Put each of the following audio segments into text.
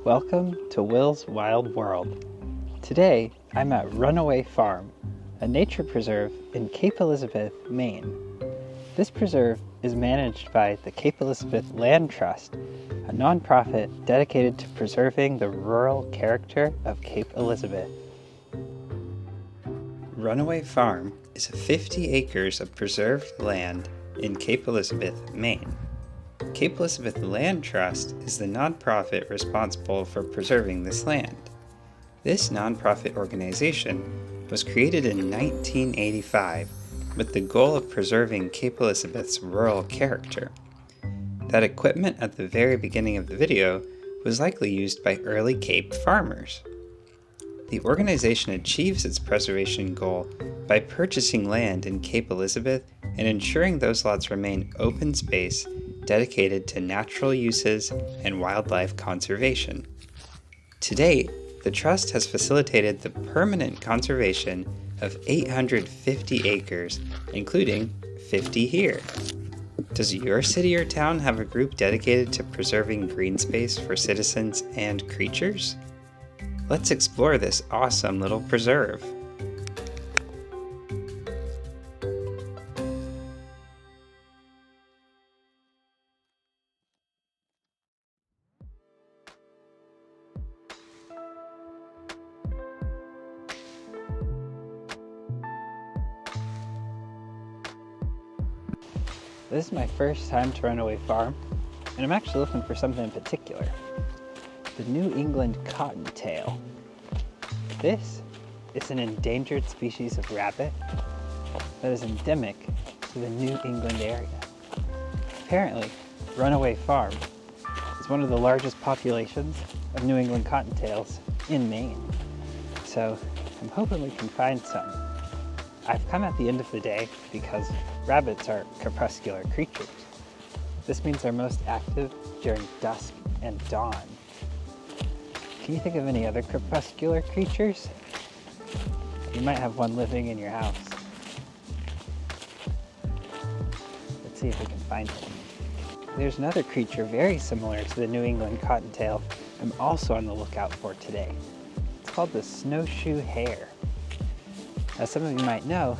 Welcome to Will's Wild World. Today, I'm at Runaway Farm, a nature preserve in Cape Elizabeth, Maine. This preserve is managed by the Cape Elizabeth Land Trust, a nonprofit dedicated to preserving the rural character of Cape Elizabeth. Runaway Farm is 50 acres of preserved land in Cape Elizabeth, Maine. Cape Elizabeth Land Trust is the nonprofit responsible for preserving this land. This nonprofit organization was created in 1985 with the goal of preserving Cape Elizabeth's rural character. That equipment at the very beginning of the video was likely used by early Cape farmers. The organization achieves its preservation goal by purchasing land in Cape Elizabeth and ensuring those lots remain open space dedicated to natural uses and wildlife conservation. To date, the Trust has facilitated the permanent conservation of 850 acres, including 50 here. Does your city or town have a group dedicated to preserving green space for citizens and creatures? Let's explore this awesome little preserve. This is my first time to Runaway Farm, and I'm actually looking for something in particular. The New England cottontail. This is an endangered species of rabbit that is endemic to the New England area. Apparently, Runaway Farm is one of the largest populations of New England cottontails in Maine. So I'm hoping we can find some. I've come at the end of the day because rabbits are crepuscular creatures. This means they're most active during dusk and dawn. Can you think of any other crepuscular creatures? You might have one living in your house. Let's see if we can find it. There's another creature very similar to the New England cottontail I'm also on the lookout for today. It's called the snowshoe hare. As some of you might know,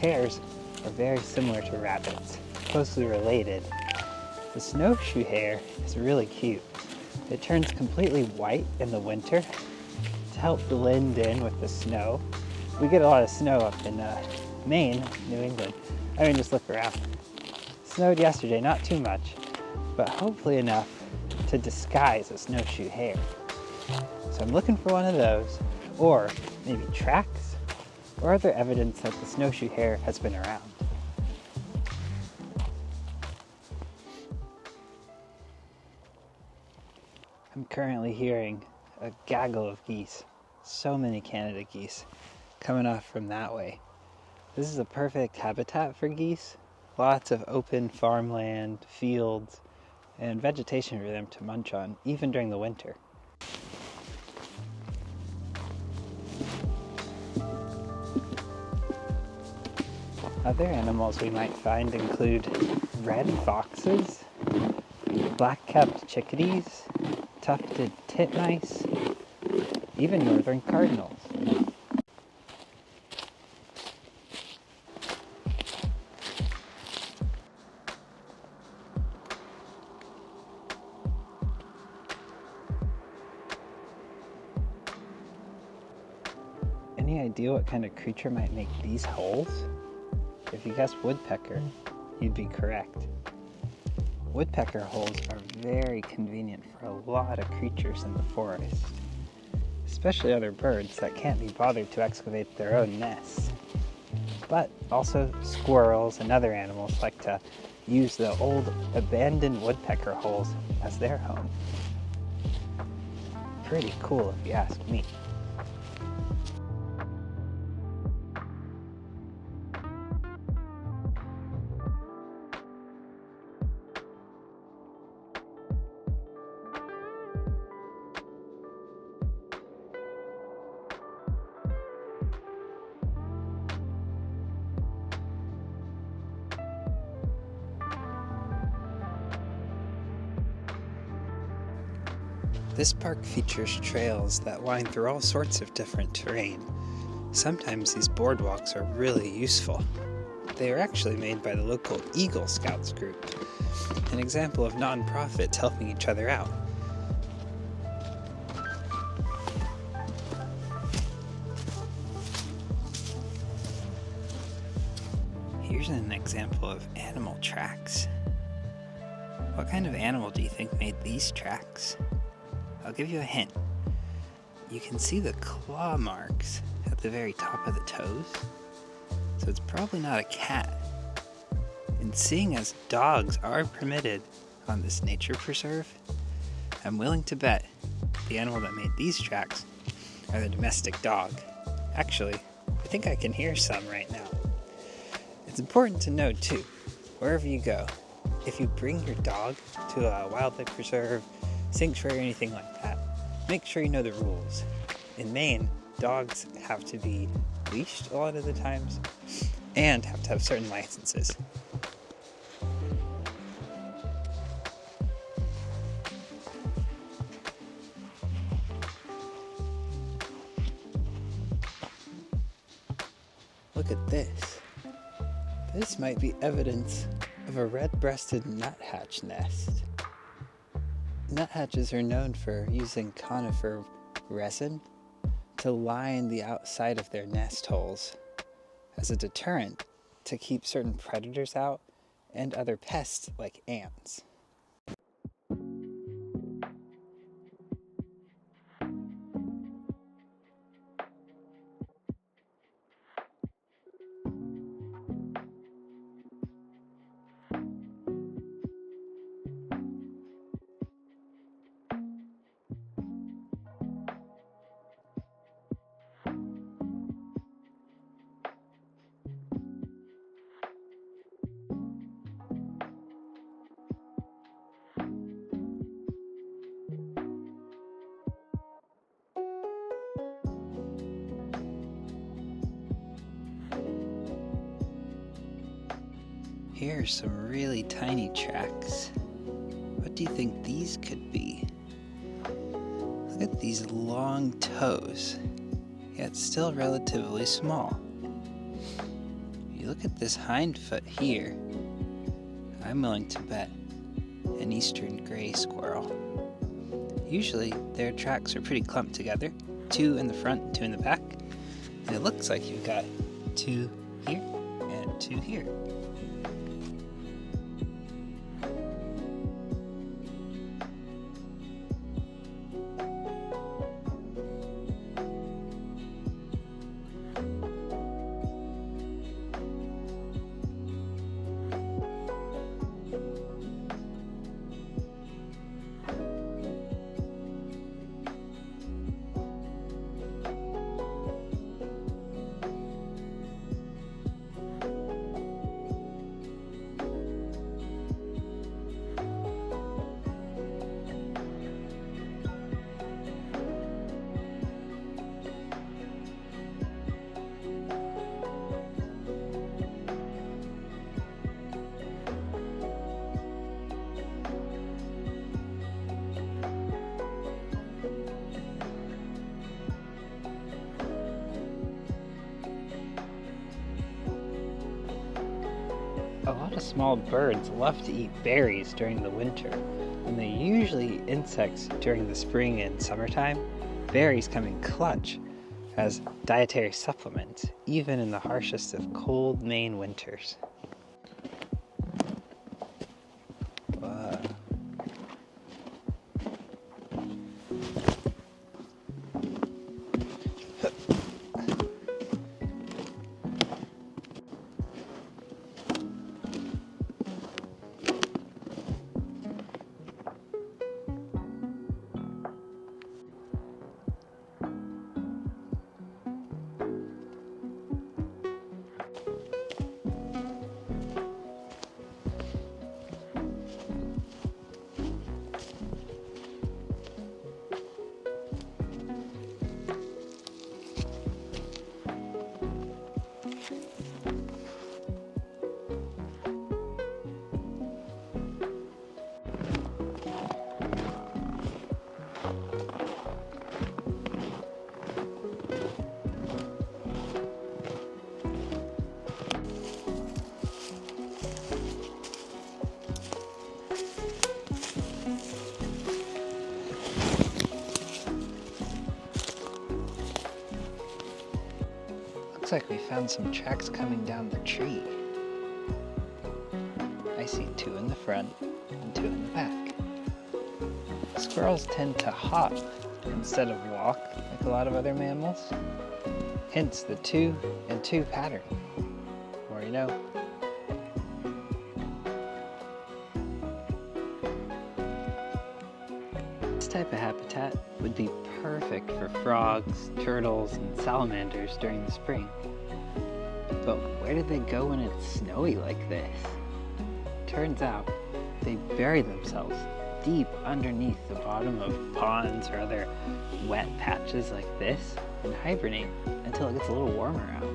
hares are very similar to rabbits, closely related. The snowshoe hare is really cute. It turns completely white in the winter to help blend in with the snow. We get a lot of snow up in Maine, New England. I mean, just look around. Snowed yesterday, not too much, but hopefully enough to disguise a snowshoe hare. So I'm looking for one of those, or maybe tracks, or other evidence that the snowshoe hare has been around. I'm currently hearing a gaggle of geese, so many Canada geese, coming off from that way. This is a perfect habitat for geese. Lots of open farmland, fields, and vegetation for them to munch on, even during the winter. Other animals we might find include red foxes, black-capped chickadees, tufted titmice, even northern cardinals. Any idea what kind of creature might make these holes? If you guessed woodpecker, you'd be correct. Woodpecker holes are very convenient for a lot of creatures in the forest, especially other birds that can't be bothered to excavate their own nests. But also squirrels and other animals like to use the old abandoned woodpecker holes as their home. Pretty cool if you ask me. This park features trails that wind through all sorts of different terrain. Sometimes these boardwalks are really useful. They are actually made by the local Eagle Scouts group, an example of non-profits helping each other out. Here's an example of animal tracks. What kind of animal do you think made these tracks? I'll give you a hint. You can see the claw marks at the very top of the toes, so it's probably not a cat. And seeing as dogs are permitted on this nature preserve, I'm willing to bet the animal that made these tracks are the domestic dog. Actually, I think I can hear some right now. It's important to know too, wherever you go, if you bring your dog to a wildlife preserve, sanctuary, or anything like that, make sure you know the rules. In Maine, dogs have to be leashed a lot of the times and have to have certain licenses. Look at this. This might be evidence of a red-breasted nuthatch nest. Nuthatches are known for using conifer resin to line the outside of their nest holes as a deterrent to keep certain predators out and other pests like ants. Here are some really tiny tracks. What do you think these could be? Look at these long toes, yet still relatively small. If you look at this hind foot here, I'm willing to bet an eastern gray squirrel. Usually their tracks are pretty clumped together, 2 in the front and 2 in the back, and it looks like you've got 2 here and 2 here. A lot of small birds love to eat berries during the winter, and they usually eat insects during the spring and summertime. Berries come in clutch as dietary supplements, even in the harshest of cold Maine winters. Looks like we found some tracks coming down the tree. I see 2 in the front and 2 in the back. Squirrels tend to hop instead of walk like a lot of other mammals. Hence the 2 and 2 pattern. More you know. This type of habitat would be perfect for frogs, turtles, and salamanders during the spring. But where do they go when it's snowy like this? Turns out they bury themselves deep underneath the bottom of ponds or other wet patches like this and hibernate until it gets a little warmer out.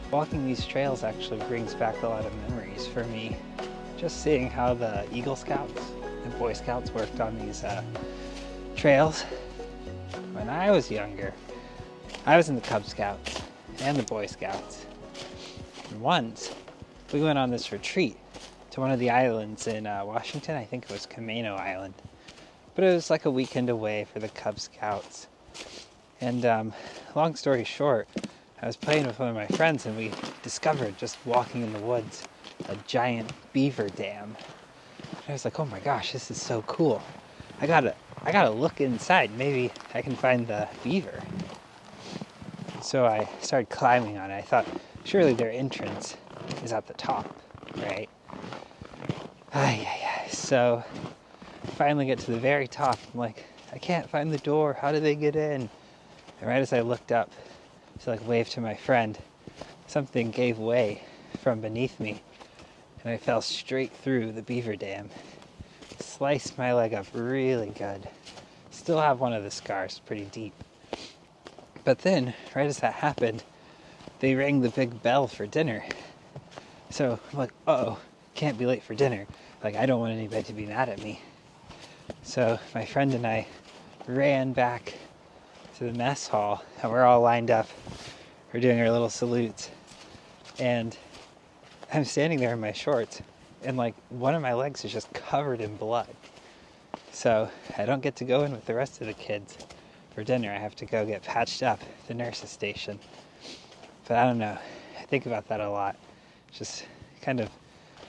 Walking these trails actually brings back a lot of memories for me. Just seeing how the Eagle Scouts and Boy Scouts worked on these trails. When I was younger, I was in the Cub Scouts and the Boy Scouts. And once, we went on this retreat to one of the islands in Washington. I think it was Camano Island. But it was like a weekend away for the Cub Scouts. And long story short, I was playing with one of my friends and we discovered, just walking in the woods, a giant beaver dam. And I was like, oh my gosh, this is so cool. I gotta look inside. Maybe I can find the beaver. So I started climbing on it. I thought, surely their entrance is at the top, right? So I finally get to the very top. I'm like, I can't find the door. How do they get in? And right as I looked up to wave to my friend, something gave way from beneath me and I fell straight through the beaver dam. Sliced my leg up really good. Still have one of the scars, pretty deep. But then, right as that happened, they rang the big bell for dinner. So I'm like, uh-oh, can't be late for dinner. I don't want anybody to be mad at me. So my friend and I ran back to the mess hall, and we're all lined up. We're doing our little salutes, and I'm standing there in my shorts, and one of my legs is just covered in blood. So I don't get to go in with the rest of the kids for dinner. I have to go get patched up at the nurse's station. But I don't know, I think about that a lot. Just kind of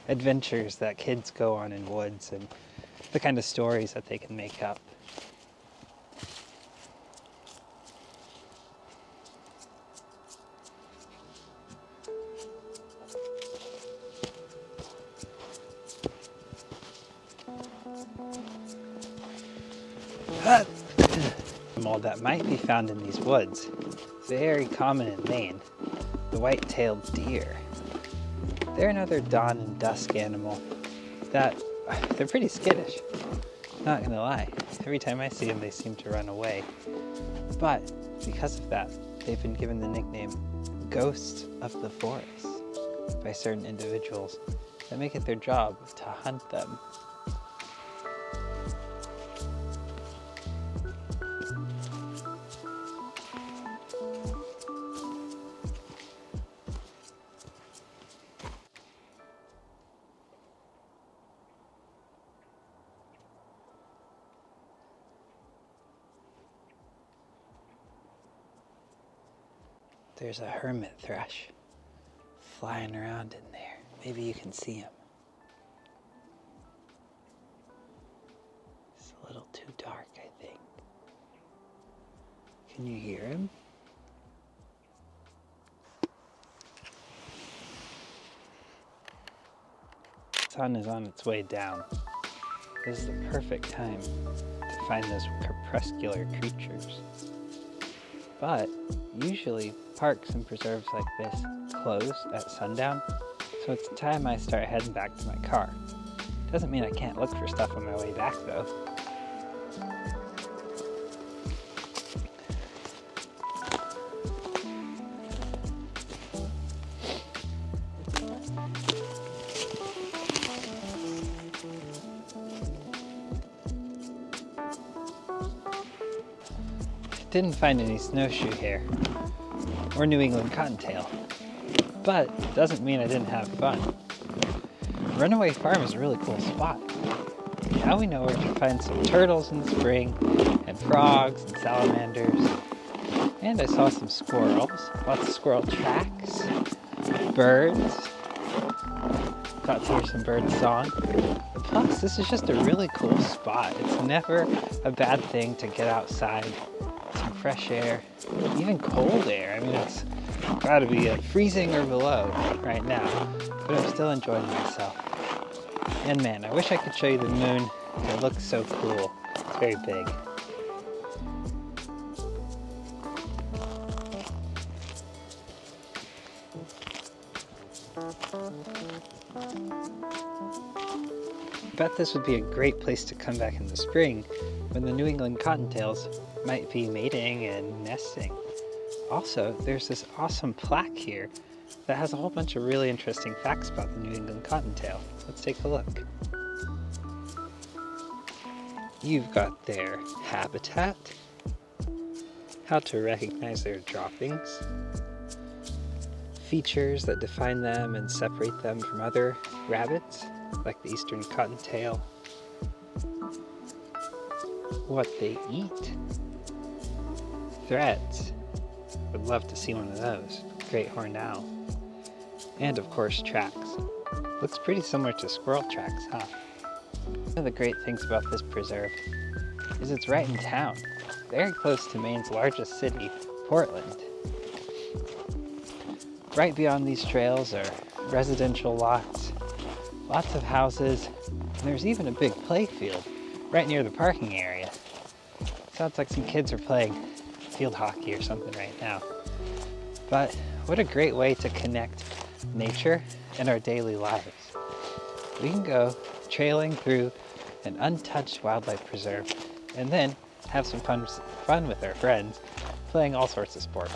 adventures that kids go on in woods and the kind of stories that they can make up. Mold that might be found in these woods. Very common in Maine. The white-tailed deer. They're another dawn and dusk animal that they're pretty skittish. Not gonna lie. Every time I see them, they seem to run away. But because of that, they've been given the nickname ghosts of the forest by certain individuals that make it their job to hunt them. There's a hermit thrush flying around in there. Maybe you can see him. It's a little too dark, I think. Can you hear him? sun is on its way down. This is the perfect time to find those crepuscular creatures. But usually parks and preserves like this close at sundown, so it's time I start heading back to my car. Doesn't mean I can't look for stuff on my way back though. Didn't find any snowshoe hare or New England cottontail, but doesn't mean I didn't have fun. Runaway Farm is a really cool spot. Now we know where to find some turtles in the spring, and frogs and salamanders, and I saw some squirrels, lots of squirrel tracks, birds, got to hear some bird song. Plus, this is just a really cool spot. It's never a bad thing to get outside, some fresh air, even cold air. I mean, it's got to be freezing or below right now, but I'm still enjoying myself. And man, I wish I could show you the moon. It looks so cool. It's very big. I bet this would be a great place to come back in the spring when the New England cottontails might be mating and nesting. Also, there's this awesome plaque here that has a whole bunch of really interesting facts about the New England cottontail. Let's take a look. You've got their habitat, how to recognize their droppings, features that define them and separate them from other rabbits, like the eastern cottontail, what they eat, threads, would love to see one of those, great horned owl, and of course tracks. Looks pretty similar to squirrel tracks, huh? One of the great things about this preserve is it's right in town, very close to Maine's largest city, Portland. Right beyond these trails are residential lots, lots of houses, and there's even a big play field right near the parking area. Sounds like some kids are playing field hockey or something right now. But what a great way to connect nature and our daily lives. We can go trailing through an untouched wildlife preserve and then have some fun with our friends playing all sorts of sports.